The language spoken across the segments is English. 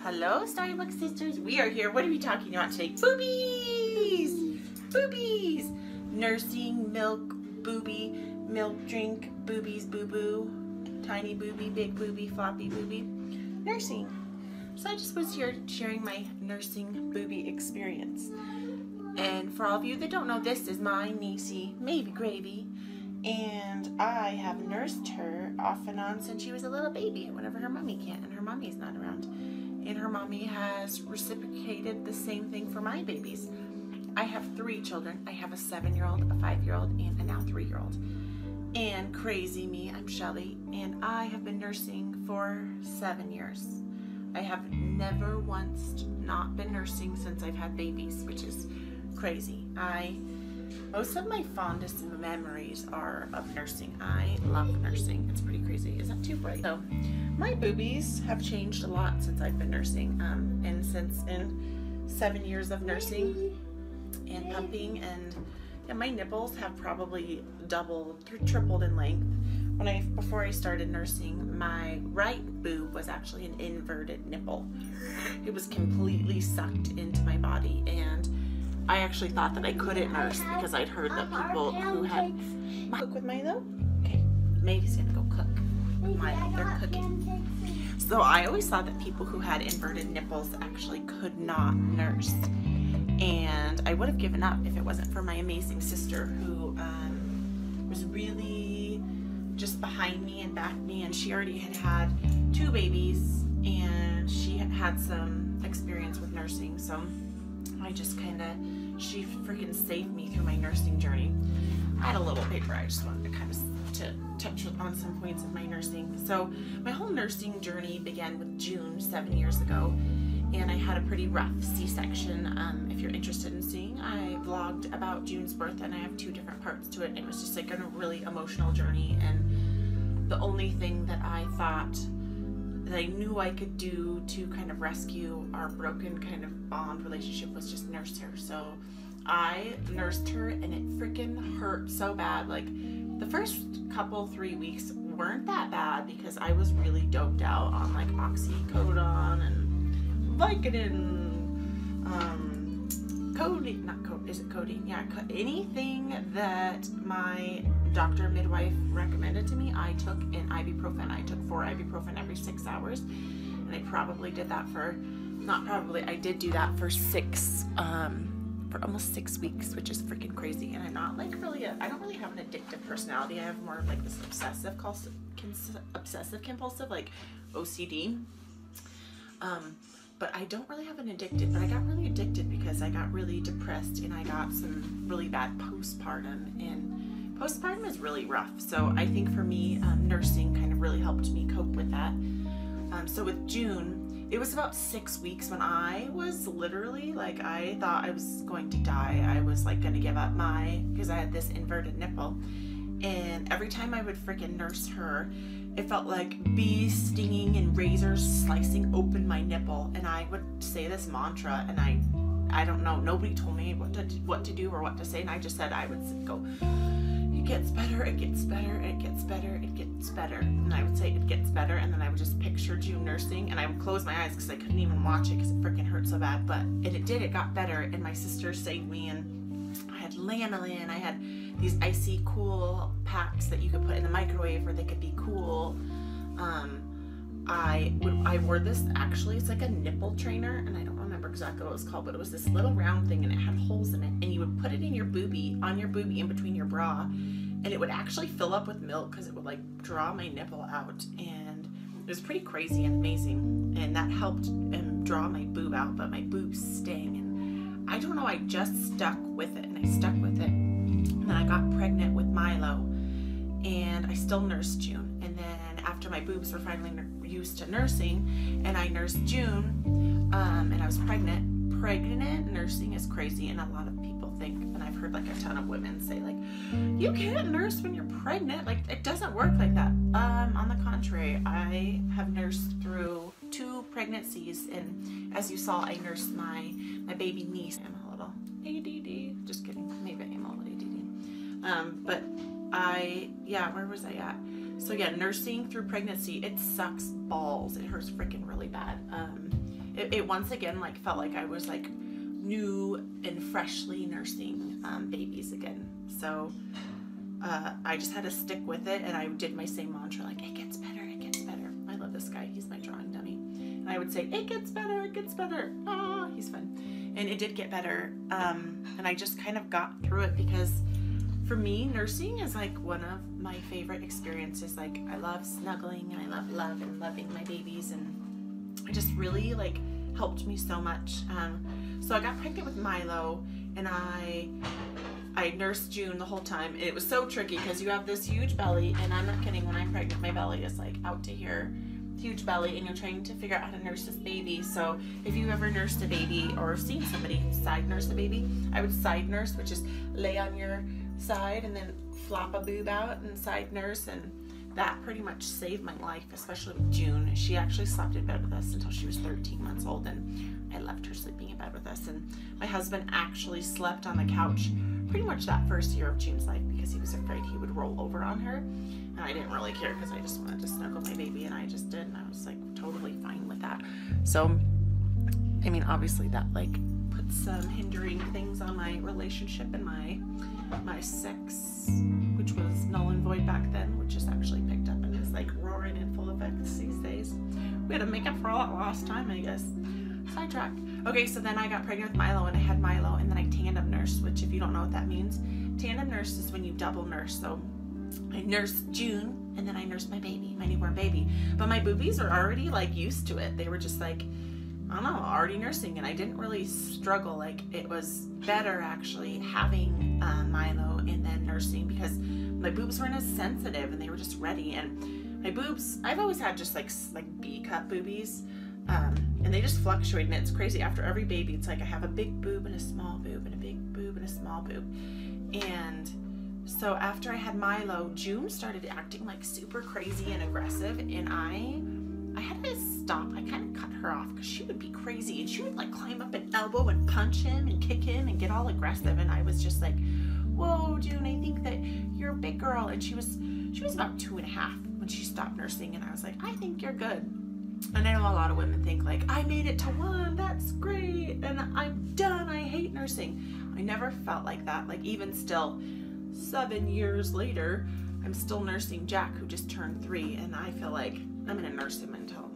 Hello, Storybook Sisters. We are here. What are we talking about today? Boobies! Boobies! Nursing, milk, booby, milk drink, boobies, boo-boo, tiny booby, big booby, floppy booby. Nursing. So I just was here sharing my nursing booby experience. And for all of you that don't know, this is my niecey, Maybe Gravy. And I have nursed her off and on since she was a little baby whenever her mommy can't and her mommy's not around. And her mommy has reciprocated the same thing for my babies. I have 3 children. I have a 7-year-old, a 5-year-old, and a now 3-year-old. And crazy me, I'm Shelly, and I have been nursing for 7 years. I have never once not been nursing since I've had babies, which is crazy. Most of my fondest memories are of nursing. I love nursing. It's pretty crazy. Is that too bright? So my boobies have changed a lot since I've been nursing. And since in 7 years of nursing and pumping, and yeah, my nipples have probably doubled, tripled in length. Before I started nursing, my right boob was actually an inverted nipple. It was completely sucked into my body, and I actually thought that I couldn't nurse because I'd heard that people who had cook with Milo. Okay, Maybe's gonna go cook with Milo. They're cooking. So I always thought that people who had inverted nipples actually could not nurse, and I would have given up if it wasn't for my amazing sister who was really just behind me and backed me, and she already had 2 babies and she had had some experience with nursing, so she freaking saved me through my nursing journey. I had a little paper, I just wanted to kind of touch on some points of my nursing. So my whole nursing journey began with June 7 years ago, and I had a pretty rough C-section. If you're interested in seeing, I vlogged about June's birth, and I have 2 different parts to it, and it was just like a really emotional journey, and the only thing that I thought that I knew I could do to kind of rescue our broken kind of bond relationship was just nurse her. So I nursed her, and it freaking hurt so bad. Like the first 3 weeks weren't that bad because I was really doped out on like oxycodone and Vicodin, codeine, not code, is it codeine? Yeah, anything that my doctor midwife recommended to me, I took. In ibuprofen, I took 4 ibuprofen every 6 hours, and I probably did that for, not probably, I did do that for for almost 6 weeks, which is freaking crazy. And I'm not like really I don't really have an addictive personality. I have more of like this obsessive compulsive like OCD. But I don't really have an addicted, but I got really addicted because I got really depressed and I got some really bad postpartum, and postpartum is really rough. So I think for me, nursing kind of really helped me cope with that. So with June, it was about 6 weeks when I was literally like, I thought I was going to die. I was like going to give up because I had this inverted nipple. And every time I would freaking nurse her, it felt like bees stinging and razors slicing open my nipple. And I would say this mantra, and I don't know, nobody told me what to do or what to say, and I just said, I would go, it gets better, it gets better, it gets better, it gets better. And I would say it gets better, and then I would just picture June nursing, and I would close my eyes because I couldn't even watch it because it freaking hurt so bad. But it got better, and my sister saved me, and I had lanolin, I had these icy cool packs that you could put in the microwave where they could be cool. I wore this, actually it's like a nipple trainer, and I don't remember exactly what it was called, but it was this little round thing and it had holes in it, and you would put it in your boobie, on your boobie in between your bra, and it would actually fill up with milk because it would like draw my nipple out, and it was pretty crazy and amazing, and that helped draw my boob out, but my boobs sting, and I don't know, I just stuck with it, and I stuck with it. And then I got pregnant with Milo, and I still nursed June. And then after my boobs were finally used to nursing, and I nursed June, and I was pregnant. Pregnant nursing is crazy, and a lot of people think, and I've heard like a ton of women say like, you can't nurse when you're pregnant. Like, it doesn't work like that. On the contrary, I have nursed through 2 pregnancies, and as you saw, I nursed my baby niece. I'm a little ADD. Just kidding. Maybe I'm a little ADD. But where was I at? So yeah, nursing through pregnancy, it sucks balls. It hurts freaking really bad. it once again like felt like I was like new and freshly nursing babies again. So I just had to stick with it, and I did my same mantra, like, it gets better, it gets better. I love this guy. He's my drawing dummy. And I would say, it gets better, it gets better. Ah, he's fun. And it did get better. And I just kind of got through it, because for me, nursing is like one of my favorite experiences. Like, I love snuggling, and I love love and loving my babies, and it just really like helped me so much. So I got pregnant with Milo, and I nursed June the whole time. It was so tricky because you have this huge belly, and I'm not kidding, when I'm pregnant, my belly is like out to here, huge belly, and you're trying to figure out how to nurse this baby. So if you ever nursed a baby or seen somebody side nurse a baby, I would side nurse, which is lay on your side and then flop a boob out and side nurse, and that pretty much saved my life, especially with June. She actually slept in bed with us until she was 13 months old, and I loved her sleeping in bed with us. And my husband actually slept on the couch pretty much that first year of June's life, because he was afraid he would roll over on her, and I didn't really care because I just wanted to snuggle my baby, and I just did, and I was like totally fine with that. So I mean, obviously that like puts some hindering things on my relationship and my sex, which was null and void back then, which is actually picked up and is like roaring in full effect these days. We had to make up for all that lost time, I guess. Sidetrack. Okay, so then I got pregnant with Milo, and I had Milo, and then I tandem nursed, which if you don't know what that means, tandem nurse is when you double nurse. So I nursed June, and then I nursed my baby, my newborn baby. But my boobies are already like used to it. They were just like, I don't know, already nursing, and I didn't really struggle. Like, it was better actually having Milo and then nursing, because my boobs weren't as sensitive and they were just ready. And my boobs, I've always had just like B-cup boobies. And they just fluctuate, and it's crazy. After every baby, it's like I have a big boob and a small boob and a big boob and a small boob. And so after I had Milo, June started acting like super crazy and aggressive, and I had to stop. I kind of cut her off because she would be crazy, and she would like climb up an elbow and punch him and kick him and get all aggressive, and I was just like, whoa, June, I think that you're a big girl. And she was about 2.5 when she stopped nursing, and I was like, I think you're good. And I know a lot of women think like, I made it to 1, that's great, and I'm done, I hate nursing. I never felt like that. Like, even still, 7 years later, I'm still nursing Jack, who just turned 3, and I feel like I'm gonna nurse him until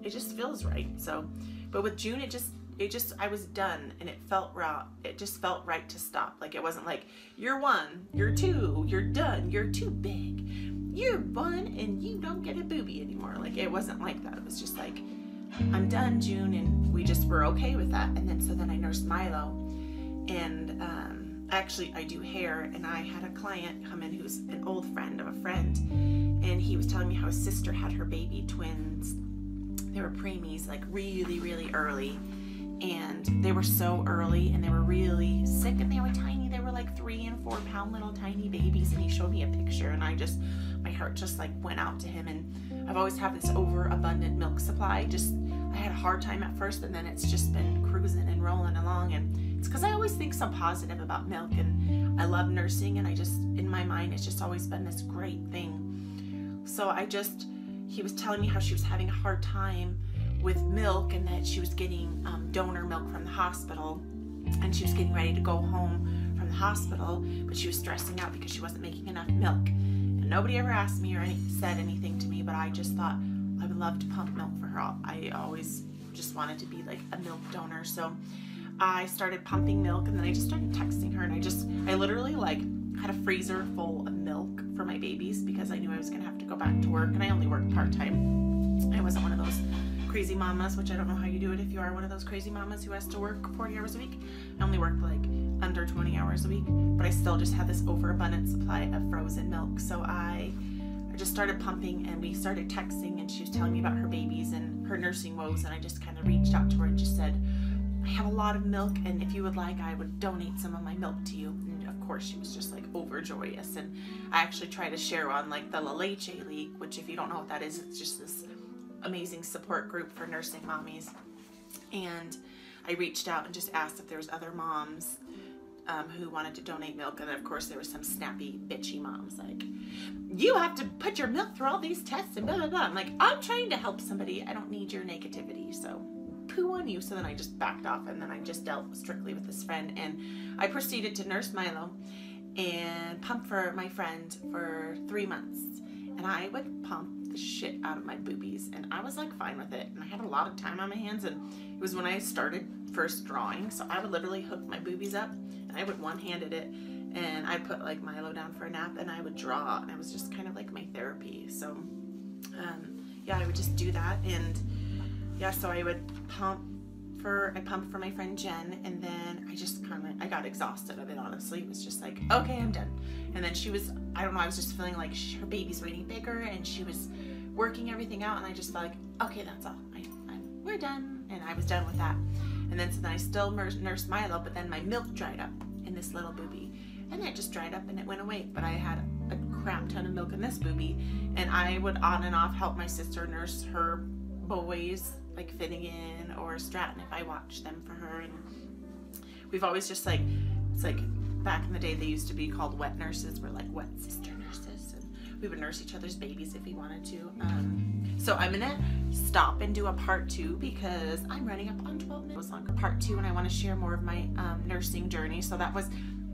it just feels right. So, but with June, I was done, and it felt right. It just felt right to stop. Like, it wasn't like, you're 1, you're 2, you're done, you're too big, you're 1 and you don't get a boobie anymore. Like, it wasn't like that. It was just like, I'm done, June, and we just were okay with that. And then so then I nursed Milo, and actually I do hair, and I had a client come in who's an old friend of a friend, and he was telling me how his sister had her baby twins. They were preemies, like really, really early, and they were so early, and they were really sick, and they were tiny. They were like 3 and 4 pound little tiny babies, and he showed me a picture, and my heart just like went out to him. And I've always had this overabundant milk supply. I had a hard time at first, and then it's just been cruising and rolling along, and it's because I always think so positive about milk, and I love nursing, and in my mind, it's just always been this great thing. So he was telling me how she was having a hard time with milk, and that she was getting donor milk from the hospital, and she was getting ready to go home from the hospital, but she was stressing out because she wasn't making enough milk. And nobody ever asked me or said anything to me, but I just thought I would love to pump milk for her. I always just wanted to be like a milk donor. So I started pumping milk, and then I just started texting her, and I literally like had a freezer full of milk for my babies, because I knew I was gonna have to go back to work, and I only worked part-time. I wasn't one of those crazy mamas, which I don't know how you do it if you are one of those crazy mamas who has to work 40 hours a week. I only worked like under 20 hours a week, but I still just had this overabundant supply of frozen milk. So I just started pumping, and we started texting, and she was telling me about her babies and her nursing woes, and I just kind of reached out to her and just said, I have a lot of milk, and if you would like, I would donate some of my milk to you. And of course, she was just like overjoyous. And I actually tried to share on like the La Leche League, which if you don't know what that is, it's just this amazing support group for nursing mommies. And I reached out and just asked if there was other moms who wanted to donate milk. And then of course there were some snappy, bitchy moms like, you have to put your milk through all these tests and blah, blah, blah. I'm like, I'm trying to help somebody. I don't need your negativity. So poo on you. So then I just backed off, and then I just dealt strictly with this friend, and I proceeded to nurse Milo and pump for my friend for 3 months. And I would pump the shit out of my boobies, and I was like fine with it, and I had a lot of time on my hands, and it was when I started first drawing, so I would literally hook my boobies up, and I would one-handed it, and I'd put like Milo down for a nap, and I would draw, and it was just kind of like my therapy. So yeah, I would just do that. And yeah, so I would I pumped for my friend Jen, and then I got exhausted of it, honestly. It was just like, okay, I'm done. And then she was, I don't know, I was just feeling like her baby's getting bigger, and she was working everything out, and I just felt like, okay, that's all. We're done. And I was done with that. And then so then I still nursed Milo, but then my milk dried up in this little boobie. And it just dried up and it went away. But I had a crap ton of milk in this boobie, and I would on and off help my sister nurse her boys, like Finnegan or Stratton, if I watched them for her. And we've always just like, it's like back in the day they used to be called wet nurses. We're like wet sister nurses, and we would nurse each other's babies if we wanted to. So I'm gonna stop and do a part 2 because I'm running up on 12 minutes on part 2, and I want to share more of my nursing journey. So that was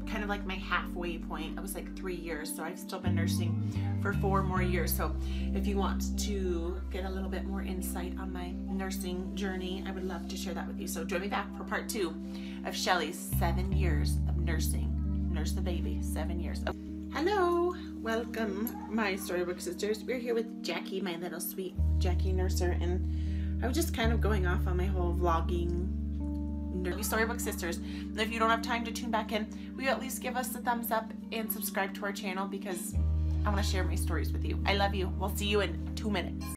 kind of like my halfway point. I was like 3 years, so I've still been nursing for 4 more years. So if you want to get a little bit more insight on my nursing journey, I would love to share that with you. So join me back for part 2 of Shelly's 7 years of nursing. Nurse the baby, 7 years. Oh. Hello, welcome my Storybook Sisters. We're here with Jackie, my little sweet Jackie nurser, and I was just kind of going off on my whole vlogging Storybook Sisters. And if you don't have time to tune back in, will you at least give us a thumbs up and subscribe to our channel, because I want to share my stories with you. I love you. We'll see you in 2 minutes.